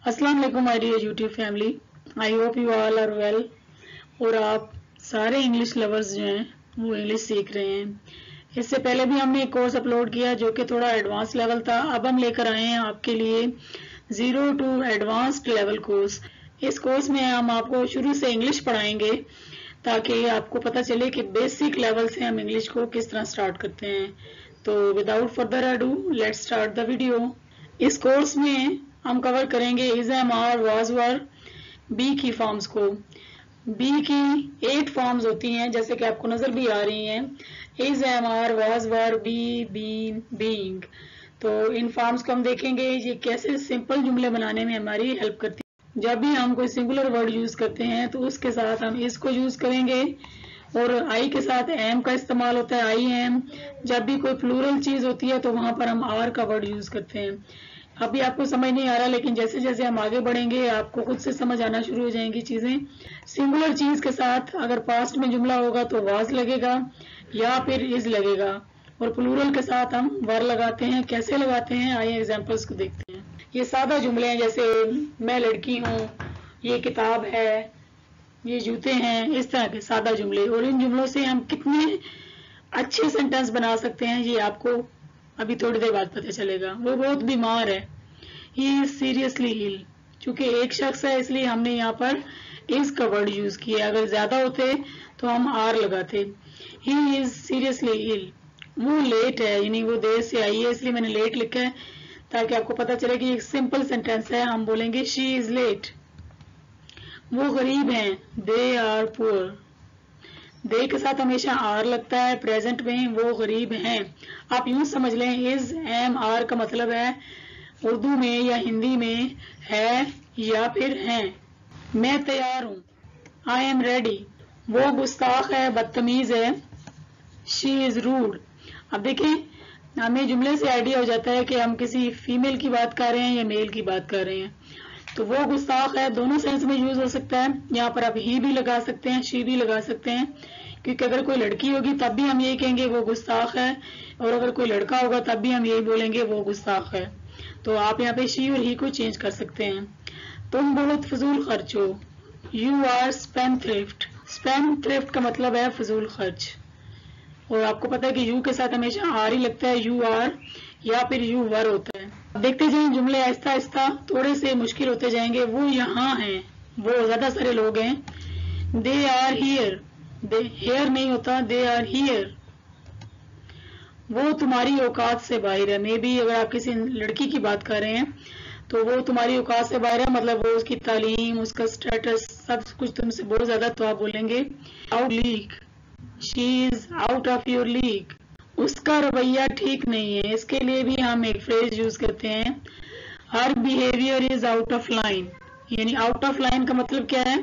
अस्सलाम वालेकुम my dear YouTube family, I hope you all are well. और आप सारे इंग्लिश लवर्स जो हैं वो इंग्लिश सीख रहे हैं। इससे पहले भी हमने एक कोर्स अपलोड किया जो कि थोड़ा एडवांस लेवल था। अब हम लेकर आए हैं आपके लिए 0 to एडवांस्ड लेवल कोर्स। इस कोर्स में हम आपको शुरू से इंग्लिश पढ़ाएंगे ताकि आपको पता चले कि बेसिक लेवल से हम इंग्लिश को किस तरह स्टार्ट करते हैं। तो without further ado let's start the video. इस कोर्स में हम कवर करेंगे is am are was were be की फॉर्म्स को। बी की 8 फॉर्म्स होती हैं जैसे कि आपको नजर भी आ रही हैं, is am are was were be been being. तो इन फॉर्म्स को हम देखेंगे ये कैसे सिंपल जुमले बनाने में हमारी हेल्प करती है। जब भी हम कोई सिंगुलर वर्ड यूज करते हैं तो उसके साथ हम इसको यूज करेंगे और आई के साथ एम का इस्तेमाल होता है, आई एम। जब भी कोई प्लूरल चीज होती है तो वहां पर हम आर का वर्ड यूज करते हैं। अभी आपको समझ नहीं आ रहा, लेकिन जैसे जैसे हम आगे बढ़ेंगे आपको खुद से समझ आना शुरू हो जाएंगी चीजें। सिंगुलर चीज के साथ अगर पास्ट में जुमला होगा तो वाज लगेगा या फिर इज लगेगा, और प्लूरल के साथ हम वर लगाते हैं। कैसे लगाते हैं आइए एग्जांपल्स को देखते हैं। ये सादा जुमले हैं जैसे मैं लड़की हूँ, ये किताब है, ये जूते हैं, इस तरह के सादा जुमले। और इन जुमलों से हम कितने अच्छे सेंटेंस बना सकते हैं ये आपको अभी थोड़ी देर बाद पता चलेगा। वो बहुत बीमार है, ही इज सीरियसली इल। चूंकि एक शख्स है इसलिए हमने यहाँ पर इज का वर्ड यूज किया, अगर ज्यादा होते तो हम आर लगाते। He is seriously ill. वो लेट है यानी वो देर से आई है, इसलिए मैंने लेट लिखा है ताकि आपको पता चले कि एक सिंपल सेंटेंस है। हम बोलेंगे शी इज लेट। वो गरीब हैं, दे आर पुअर। दे के साथ हमेशा आर लगता है प्रेजेंट में, वो गरीब हैं। आप यूं समझ लें इज एम आर का मतलब है उर्दू में या हिंदी में है या फिर हैं। मैं तैयार हूं, आई एम रेडी। वो गुस्ताख है, बदतमीज है, शी इज रूड। अब देखें हमें जुमले से आइडिया हो जाता है कि हम किसी फीमेल की बात कर रहे हैं या मेल की बात कर रहे हैं। तो वो गुस्ताख है दोनों सेंस में यूज हो सकता है। यहाँ पर आप ही भी लगा सकते हैं, शी भी लगा सकते हैं, क्योंकि अगर कोई लड़की होगी तब भी हम यही कहेंगे वो गुस्ताख है, और अगर कोई लड़का होगा तब भी हम यही बोलेंगे वो गुस्ताख है। तो आप यहाँ पे शी और ही को चेंज कर सकते हैं। तुम बहुत फजूल खर्च हो, you are spendthrift. Spendthrift का मतलब है फजूल खर्च, और आपको पता है कि यू के साथ हमेशा आर ही लगता है, यू आर या फिर यू वर होता है। अब देखते जाएं जुमले आहिस्ता आहिस्ता थोड़े से मुश्किल होते जाएंगे। वो यहाँ हैं, वो ज्यादा सारे लोग हैं। They are here, they hair नहीं होता, दे आर हियर। वो तुम्हारी औकात से बाहर है। मे बी अगर आप किसी लड़की की बात कर रहे हैं तो वो तुम्हारी औकात से बाहर है, मतलब वो उसकी तालीम, उसका स्टेटस, सब कुछ तुमसे बहुत ज्यादा, तो आप बोलेंगे out league. She is out of your league. उसका रवैया ठीक नहीं है, इसके लिए भी हम एक फ्रेज यूज करते हैं, हर behaviour is out of line. यानी आउट ऑफ लाइन का मतलब क्या है,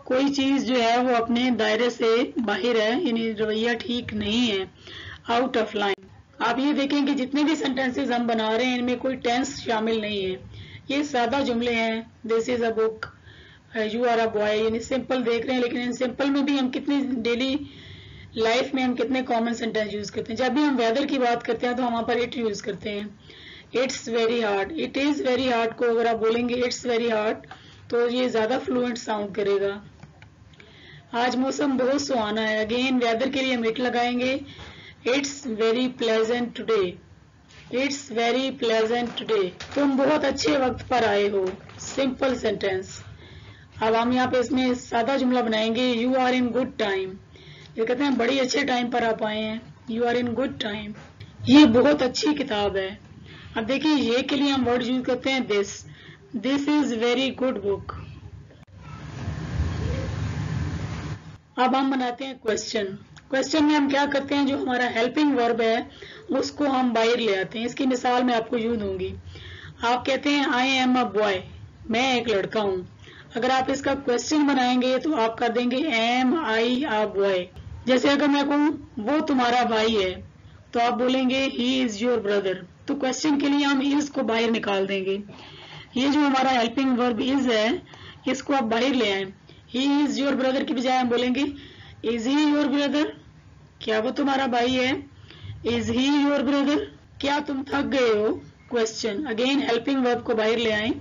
कोई चीज जो है वो अपने दायरे से बाहर है, यानी रवैया ठीक नहीं है, आउट ऑफ लाइन। आप ये देखें कि जितने भी सेंटेंसेस हम बना रहे हैं इनमें कोई टेंस शामिल नहीं है, ये सादा जुमले हैं। This is a book, you are a boy, यानी सिंपल देख रहे हैं। लेकिन इन सिंपल में भी हम कितनी डेली लाइफ में हम कितने कॉमन सेंटेंस यूज करते हैं। जब भी हम वेदर की बात करते हैं तो हम वहां पर इट यूज करते हैं। It's very hard, it is very hard को अगर आप बोलेंगे इट्स वेरी हार्ड तो ये ज्यादा फ्लुएंट साउंड करेगा। आज मौसम बहुत सुहाना है, अगेन वेदर के लिए हम इट लगाएंगे। It's very pleasant today, it's very pleasant today. तुम बहुत अच्छे वक्त पर आए हो, सिंपल सेंटेंस। अब हम यहाँ पे इसमें सादा जुमला बनाएंगे, you are in good time. ये कहते हैं बड़ी अच्छे टाइम पर आप आए हैं, you are in good time. ये बहुत अच्छी किताब है। अब देखिए ये के लिए हम वर्ड यूज करते हैं this, this is very good book. अब हम बनाते हैं क्वेश्चन। क्वेश्चन में हम क्या करते हैं, जो हमारा हेल्पिंग वर्ब है उसको हम बाहर ले आते हैं। इसकी मिसाल मैं आपको यूं दूंगी। आप कहते हैं आई एम अ बॉय, मैं एक लड़का हूं। अगर आप इसका क्वेश्चन बनाएंगे तो आप कर देंगे एम आई अ बॉय। जैसे अगर मैं कहूं वो तुम्हारा भाई है तो आप बोलेंगे ही इज योर ब्रदर। तो क्वेश्चन के लिए हम इज को बाहर निकाल देंगे। ये जो हमारा हेल्पिंग वर्ब इज है इसको आप बाहर ले आए। ही इज योर ब्रदर की बजाय हम बोलेंगे इज ही योर ब्रदर, क्या वो तुम्हारा भाई है। इज ही योर ब्रदर, क्या तुम थक गए हो। क्वेश्चन, अगेन हेल्पिंग वर्ब को बाहर ले आए।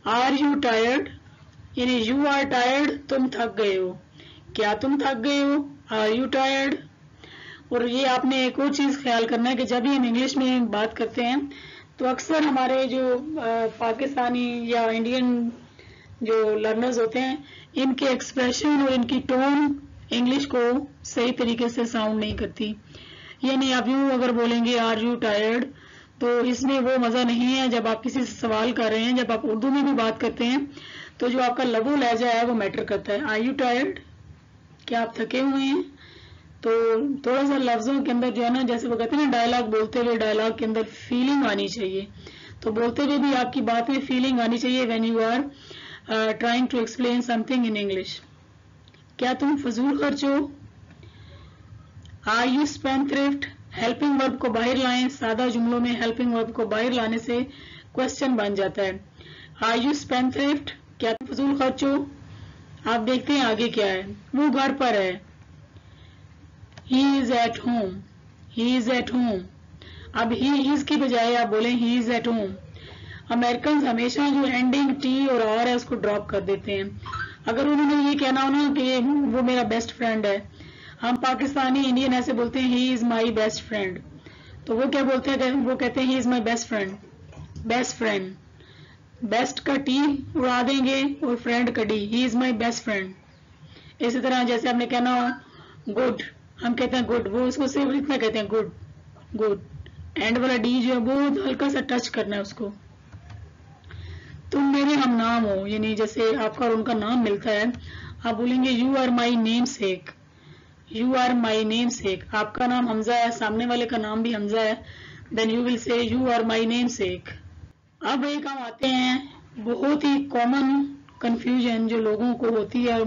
आर यू टायर्ड यानी यू आर टायर्ड, तुम थक गए हो, क्या तुम थक गए हो, आर यू टायर्ड। और ये आपने एक और चीज ख्याल करना है कि जब भी हम इंग्लिश में बात करते हैं तो अक्सर हमारे जो पाकिस्तानी या इंडियन जो लर्नर्स होते हैं, इनके एक्सप्रेशन और इनकी टोन इंग्लिश को सही तरीके से साउंड नहीं करती। यानी आप यूं अगर बोलेंगे आर यू टायर्ड, तो इसमें वो मजा नहीं है जब आप किसी से सवाल कर रहे हैं। जब आप उर्दू में भी बात करते हैं तो जो आपका लबो लहजा है वो मैटर करता है। आर यू टायर्ड, क्या आप थके हुए हैं। तो थोड़ा सा लफ्जों के अंदर जो है ना, जैसे वो कहते हैं ना, डायलॉग बोलते हुए डायलॉग के अंदर फीलिंग आनी चाहिए। तो बोलते हुए भी आपकी बात में फीलिंग आनी चाहिए। When you are trying to explain something in English. क्या तुम फजूल खर्च हो, are you spendthrift. Helping verb को बाहर लाएं। सादा जुमलों में हेल्पिंग वर्ब को बाहर लाने से क्वेश्चन बन जाता है। आर यू स्पेंडथ्रिफ्ट, क्या तुम फजूल खर्च हो। आप देखते हैं आगे क्या है, वो घर पर है। He is at home, he is at home. अब ही इज की बजाय आप बोलें he is at home. American हमेशा जो एंडिंग टी और आर है उसको ड्रॉप कर देते हैं। अगर उन्होंने ये कहना हो ना कि वो मेरा बेस्ट फ्रेंड है, हम पाकिस्तानी इंडियन ऐसे बोलते हैं he is my best friend. तो वो क्या बोलते हैं, वो कहते हैं he is my best friend. Best friend, best का टी उड़ा देंगे और फ्रेंड का D, he is my best friend. इसी तरह जैसे आपने कहना हो गुड, हम कहते हैं गुड, वो उसको सिर्फ इतना कहते हैं गुड गुड। एंड वाला डी जो है वो हल्का सा टच करना है उसको। तुम मेरे हम नाम हो, यानी जैसे आपका और उनका नाम मिलता है, आप बोलेंगे you are my namesake, you are my namesake. आपका नाम हमजा है, सामने वाले का नाम भी हमजा है, then you will say you are my namesake. अब एक हम आते हैं बहुत ही कॉमन कंफ्यूजन जो लोगों को होती है,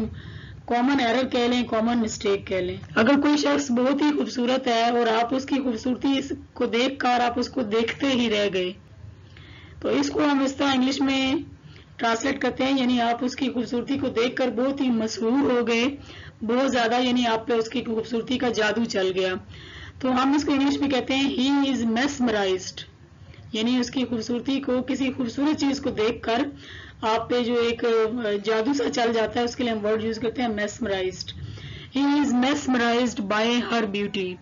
कॉमन एरर कह लें, कॉमन मिस्टेक कह लें। अगर कोई शख्स बहुत ही खूबसूरत है और आप उसकी खूबसूरती को देखकर आप उसको देखते ही रह गए, तो इसको हम इस तरह इंग्लिश में ट्रांसलेट करते हैं, यानी आप उसकी खूबसूरती को देखकर बहुत ही मशहूर हो गए, बहुत ज्यादा, यानी आप पे उसकी खूबसूरती का जादू चल गया। तो हम इसको इंग्लिश में कहते हैं ही इज मेस्मराइज्ड, यानी उसकी खूबसूरती को, किसी खूबसूरत चीज को देखकर आप पे जो एक जादू सा चल जाता है, उसके लिए हम वर्ड यूज करते हैं mesmerised. He is mesmerised bye her beauty,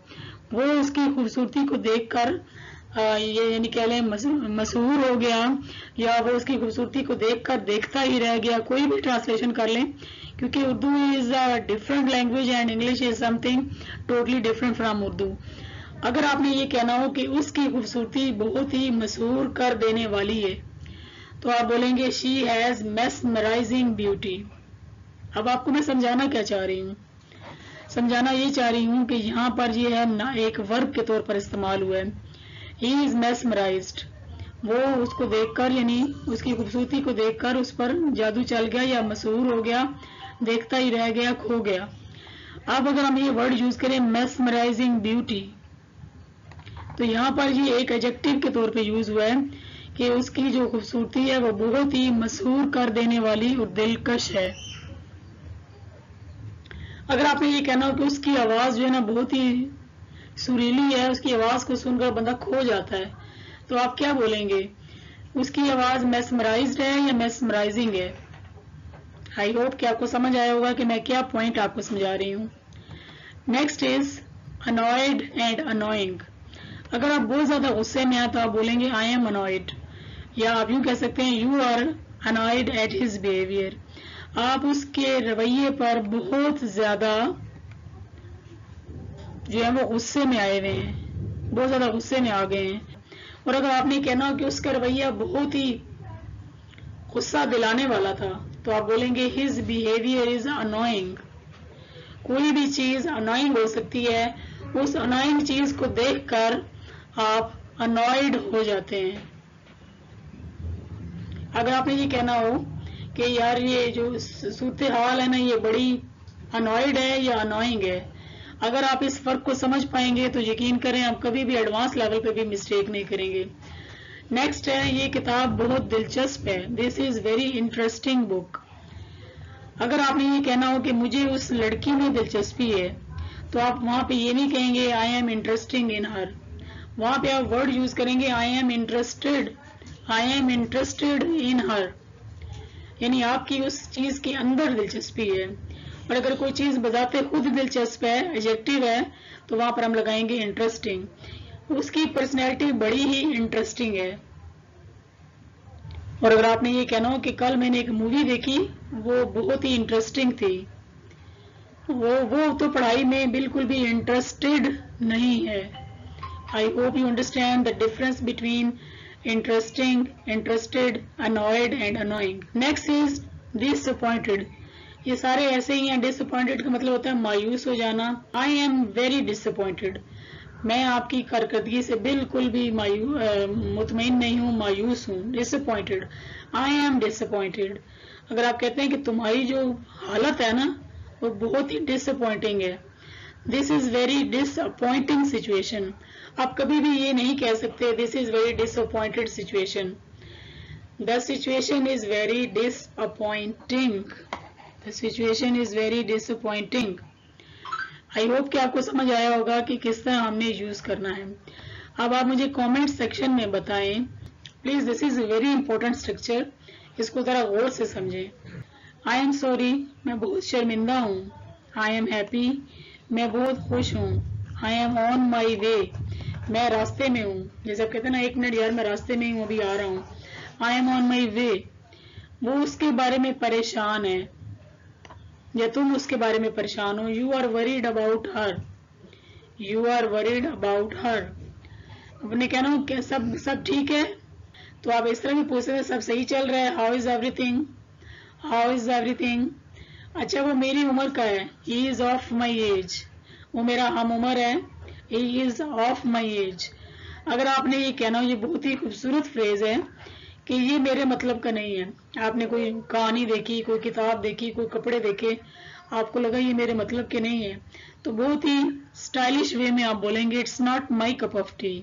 वो उसकी खूबसूरती को देखकर ये यानी कह लें मशहूर हो गया, या वो उसकी खूबसूरती को देखकर देखता ही रह गया। कोई भी ट्रांसलेशन कर लें, क्योंकि Urdu is a different language and English is something totally different from Urdu. अगर आपने ये कहना हो कि उसकी खूबसूरती बहुत ही मशहूर कर देने वाली है, तो आप बोलेंगे शी हैज मेस्मराइजिंग ब्यूटी। अब आपको मैं समझाना क्या चाह रही हूँ, समझाना ये चाह रही हूँ कि यहाँ पर ये है ना, एक वर्ब के तौर पर इस्तेमाल हुआ है। ही इज मेस्मराइज्ड, वो उसको देखकर, यानी उसकी खूबसूरती को देखकर उस पर जादू चल गया या मशहूर हो गया, देखता ही रह गया, खो गया। अब अगर हम ये वर्ड यूज करें मेस्मराइजिंग ब्यूटी, तो यहाँ पर ये एक एडजेक्टिव के तौर पे यूज हुआ है कि उसकी जो खूबसूरती है वो बहुत ही मशहूर कर देने वाली और दिलकश है। अगर आपने ये कहना हो कि उसकी आवाज जो है ना बहुत ही सुरीली है, उसकी आवाज को सुनकर बंदा खो जाता है, तो आप क्या बोलेंगे, उसकी आवाज मेस्मराइज्ड है या मेस्मराइजिंग है। आई होप कि आपको समझ आया होगा कि मैं क्या पॉइंट आपको समझा रही हूँ। Next is annoyed and annoying. अगर आप बहुत ज्यादा गुस्से में आए तो आप बोलेंगे आई एम अनॉयड, या आप यूं कह सकते हैं you are annoyed at his behaviour. आप उसके रवैये पर बहुत ज्यादा जो है वो गुस्से में आए हुए हैं, बहुत ज्यादा गुस्से में आ गए हैं। और अगर आपने कहना हो कि उसका रवैया बहुत ही गुस्सा दिलाने वाला था, तो आप बोलेंगे हिज बिहेवियर इज अनोइंग। कोई भी चीज अनोइंग हो सकती है, उस अनोइंग चीज को देखकर आप अनॉयड हो जाते हैं। अगर आपने ये कहना हो कि यार ये जो सूरत हाल है ना, ये बड़ी अनॉयड है या अनोइंग है, अगर आप इस फर्क को समझ पाएंगे तो यकीन करें आप कभी भी एडवांस लेवल पे भी मिस्टेक नहीं करेंगे। नेक्स्ट है, ये किताब बहुत दिलचस्प है, this is very interesting book. अगर आपने ये कहना हो कि मुझे उस लड़की में दिलचस्पी है, तो आप वहां पे ये नहीं कहेंगे आई एम इंटरेस्टिंग इन हर, वहां पे आप वर्ड यूज करेंगे आई एम इंटरेस्टेड इन हर। यानी आपकी उस चीज के अंदर दिलचस्पी है। और अगर कोई चीज बजाते खुद दिलचस्प है, एडजेक्टिव है, तो वहां पर हम लगाएंगे इंटरेस्टिंग। उसकी पर्सनैलिटी बड़ी ही इंटरेस्टिंग है। और अगर आपने ये कहना हो कि कल मैंने एक मूवी देखी, वो बहुत ही इंटरेस्टिंग थी, वो तो पढ़ाई में बिल्कुल भी इंटरेस्टेड नहीं है। आई hope you understand the difference between interesting, interested, annoyed and annoying. Next is disappointed. ये सारे ऐसे ही हैं। डिसअपॉइंटेड का मतलब होता है मायूस हो जाना। I am very disappointed. मैं आपकी कारकर्दगी से बिल्कुल भी मुतमईन नहीं हूँ, मायूस हूँ। Disappointed, I am disappointed. अगर आप कहते हैं कि तुम्हारी जो हालत है ना वो बहुत ही डिसअपॉइंटिंग है, this is very disappointing situation. आप कभी भी ये नहीं कह सकते this is very disappointed situation. The situation is very disappointing. The situation is very disappointing. I hope कि आपको समझ आया होगा कि किस तरह हमने यूज करना है। अब आप मुझे कमेंट सेक्शन में बताएं please. This is very important structure, इसको जरा गौर से समझें। आई एम सॉरी, मैं बहुत शर्मिंदा हूँ। आई एम हैप्पी, मैं बहुत खुश हूँ। आई एम ऑन माई वे, मैं रास्ते में हूँ। जैसे आप कहते हैं ना, एक मिनट यार मैं रास्ते में हूँ, अभी आ रहा हूँ। आई एम ऑन माई वे, वो उसके बारे में परेशान है या तुम उसके बारे में परेशान हो। You are worried about her, you are worried about her. अपने कहना हो क्या सब ठीक है, तो आप इस तरह भी पूछ सकते हैं सब सही चल रहा है। How is everything, how is everything. अच्छा वो मेरी उम्र का है, he is of my age, वो मेरा हम उम्र है, he is of my age. अगर आपने ये कहना हो, ये बहुत ही खूबसूरत फ्रेज है कि ये मेरे मतलब का नहीं है। आपने कोई कहानी देखी, कोई किताब देखी, कोई कपड़े देखे, आपको लगा ये मेरे मतलब के नहीं है, तो बहुत ही स्टाइलिश वे में आप बोलेंगे it's not my cup of tea,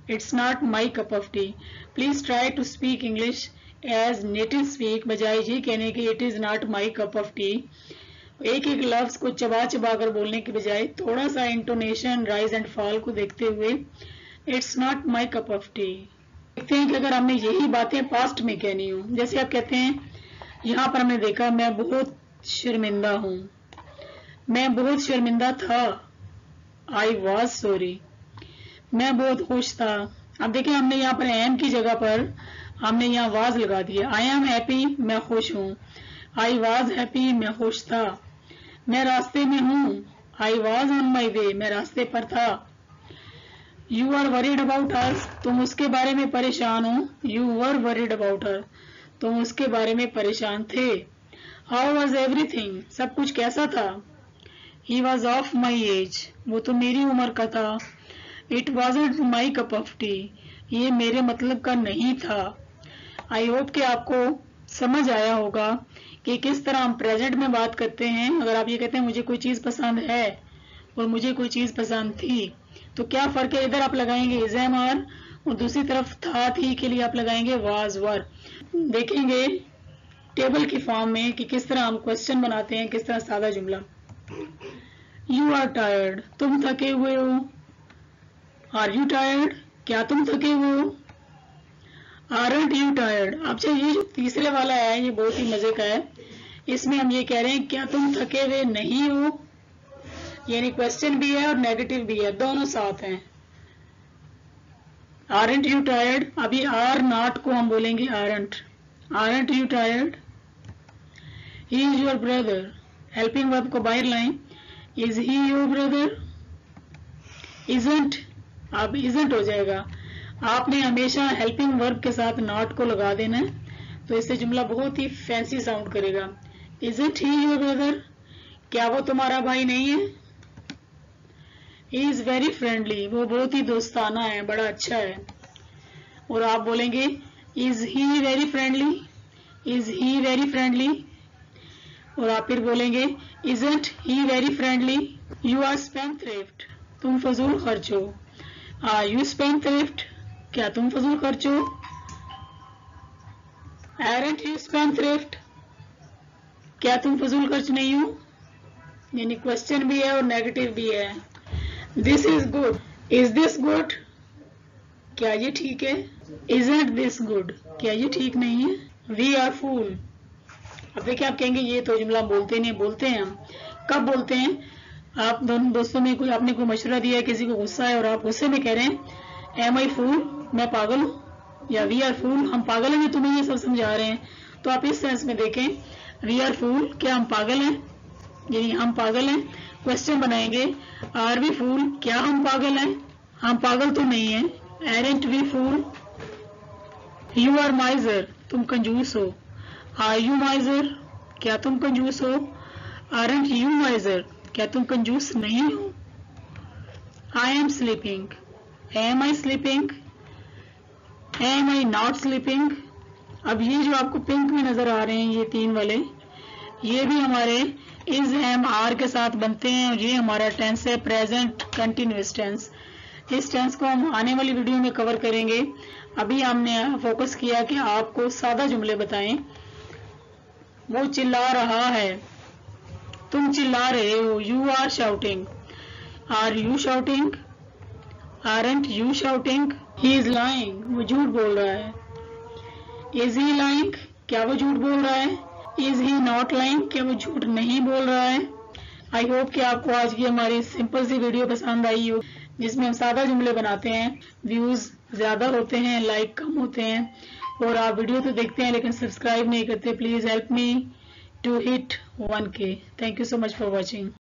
it's not my cup of tea. Please try to speak English as native speak, बजाय ये कहने की it is not my cup of tea. एक एक लफ्ज को चबा चबा कर बोलने के बजाय थोड़ा सा इंटोनेशन, राइज एंड फॉल को देखते हुए it's not my cup of T. देखते हैं कि अगर हमने यही बातें पास्ट में कहनी हो, जैसे आप कहते हैं यहाँ पर हमने देखा मैं बहुत शर्मिंदा हूँ, मैं बहुत शर्मिंदा था, आई वॉज सॉरी। मैं बहुत खुश था। अब देखिए हमने यहाँ पर एम की जगह पर हमने यहाँ वाज लगा दिया। आई एम हैप्पी, मैं खुश हूँ। आई वॉज हैप्पी, मैं खुश था। मैं रास्ते में हूँ, आई वॉज ऑन माई वे, मैं रास्ते पर था। You are worried about her, तुम उसके बारे में परेशान हो। You were worried about her, तुम उसके बारे में परेशान थे। हाउ वॉज एवरीथिंग, सब कुछ कैसा था। He was of my age, वो तो मेरी उम्र का था। It wasn't my cup of T, ये मेरे मतलब का नहीं था। आई होप कि आपको समझ आया होगा कि किस तरह हम प्रेजेंट में बात करते हैं। अगर आप ये कहते हैं मुझे कोई चीज पसंद है और मुझे कोई चीज पसंद थी, तो क्या फर्क है, इधर आप लगाएंगे इज एम आर और दूसरी तरफ था थी के लिए आप लगाएंगे वाज वर। देखेंगे टेबल की फॉर्म में कि किस तरह हम क्वेश्चन बनाते हैं, किस तरह सादा जुमला। यू आर टायर्ड, तुम थके हुए हो। आर यू टायर्ड, क्या तुम थके हुए हो। Aren't you tired. अब ये जो तीसरे वाला है ये बहुत ही मजे का है। इसमें हम ये कह रहे हैं क्या तुम थके हुए नहीं हो, यानी क्वेश्चन भी है और नेगेटिव भी है, दोनों साथ हैं। आरंट यू टायर्ड, अभी आर नॉट को हम बोलेंगे aren't. Aren't you tired. He is your brother, helping verb को बाहर लाएं। Is he your brother. Isn't, अब इजंट हो जाएगा। आपने हमेशा हेल्पिंग वर्ब के साथ नॉट को लगा देना है, तो इससे जुमला बहुत ही फैंसी साउंड करेगा। इजंट ही योर ब्रदर, क्या वो तुम्हारा भाई नहीं है। ही इज वेरी फ्रेंडली, वो बहुत ही दोस्ताना है, बड़ा अच्छा है। और आप बोलेंगे is he very friendly, is he very friendly. और आप फिर बोलेंगे isn't he very friendly. You are spendthrift, तुम फजूल खर्च हो। आर यू स्पेंडथ्रिफ्ट, क्या तुम फजूल खर्च हो। एरंट यू स्पेंडथ्रिफ्ट, क्या तुम फजूल खर्च नहीं हो। यानी क्वेश्चन भी है और नेगेटिव भी है। This is good, is this good, क्या ये ठीक है। इजंट दिस गुड, क्या ये ठीक नहीं है। वी आर फूल, اب دیکھیں آپ کہیں گے یہ تو جملہ بولتے نہیں، بولتے ہیں ہم. کب بولتے ہیں؟ آپ دونوں دوستوں میں کوئی آپ نے کوئی مشورہ دیا ہے، کسی کو غصہ ہے اور آپ غصے میں کہہ رہے ہیں ایم آئی فول، میں پاگل ہوں، یا وی آر فول، ہم پاگل ہیں، تمہیں یہ سب سمجھا رہے ہیں. تو آپ اس سینس میں دیکھیں وی آر فول، کیا ہم پاگل ہیں، یعنی ہم پاگل ہیں. کوشچن بنائیں گے آر وی فول، کیا ہم پاگل ہیں، ہم پاگل تو نہیں ہیں. Aren't we fool. You are miser, تم کنجوس ہو. آر یو مائزر، کیا تم کنجوس ہو. آرنٹ یو مائزر، کیا تم کنجوس نہیں ہو. I am sleeping, am I sleeping, am I not sleeping. اب یہ جو آپ کو پنک میں نظر آ رہے ہیں یہ تین والے، یہ بھی ہمارے از ایم آر کے ساتھ بنتے ہیں، اور یہ ہمارا ٹینس ہے پریزنٹ کنٹینیوس ٹینس. اس ٹینس کو ہم آنے والی ویڈیو میں کور کریں گے. ابھی ہم نے فوکس کیا کہ آپ کو سادہ جملے بتائیں. وہ چلا رہا ہے، تم چلا رہے ہو. You are shouting, are you shouting, aren't you shouting. He is lying, وہ جھوٹ بول رہا ہے. از ہی لائنگ، کیا وہ جھوٹ بول رہا ہے. از ہی ناٹ لائنگ، کیا وہ جھوٹ نہیں بول رہا ہے. آئی ہوپ کہ آپ کو آج کی ہماری سمپل سی ویڈیو پسند آئی ہو، جس میں ہم سادہ جملے بناتے ہیں. ویوز زیادہ ہوتے ہیں، لائک کم ہوتے ہیں، اور آپ ویڈیو تو دیکھتے ہیں لیکن سبسکرائب نہیں کرتے. Please help me to hit 1K. Thank you so much for watching.